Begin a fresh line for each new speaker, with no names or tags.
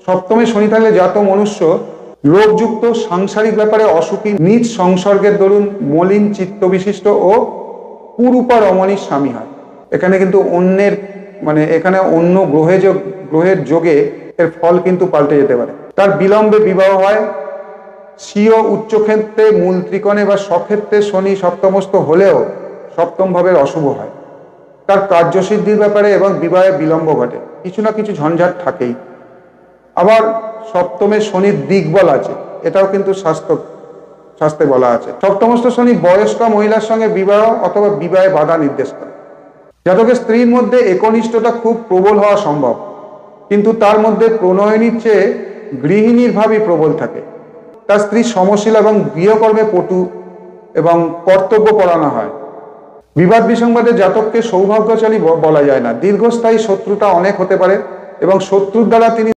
সপ্তমে শনি থাকলে জাত মনুষ্য রোগযুক্ত, সাংসারিক ব্যাপারে অসুখী, নিজ সংসর্গের দরুন মলিন চিত্ত বিশিষ্ট ও কুরূপা রমণীর স্বামী হয়। এখানে কিন্তু এখানে অন্য গ্রহের যোগে এর ফল কিন্তু পাল্টে যেতে পারে। তার বিলম্বে বিবাহ হয়। স্বীয় উচ্চক্ষেত্রে মূল ত্রিকোণে বা স্বক্ষেত্রে শনি সপ্তমস্থ হলেও সপ্তম ভাবের অশুভ হয়। তার কার্যসিদ্ধির ব্যাপারে এবং বিবাহে বিলম্ব ঘটে, কিছু না কিছু ঝঞ্ঝাট থাকেই। আবার সপ্তমে শনির দিকবল আছে, এটাও কিন্তু শাস্ত্রে বলা আছে। সপ্তমস্থ শনি বয়স্কা মহিলার সঙ্গে বিবাহ অথবা বিবাহে বাধা নির্দেশ করে। জাতকের স্ত্রীর মধ্যে একনিষ্ঠতা খুব প্রবল হওয়া সম্ভব, কিন্তু তার মধ্যে প্রণয়নীর চেয়ে গৃহিণীর ভাবই প্রবল থাকে। তার স্ত্রী সমশীল এবং গৃহকর্মে পটু এবং কর্তব্যপরায়ণ হয়। বিবাদ বিসংবাদে জাতককে সৌভাগ্যশালী বলা যায় না। দীর্ঘস্থায়ী শত্রুতা অনেক হতে পারে এবং শত্রুর দ্বারা তিনি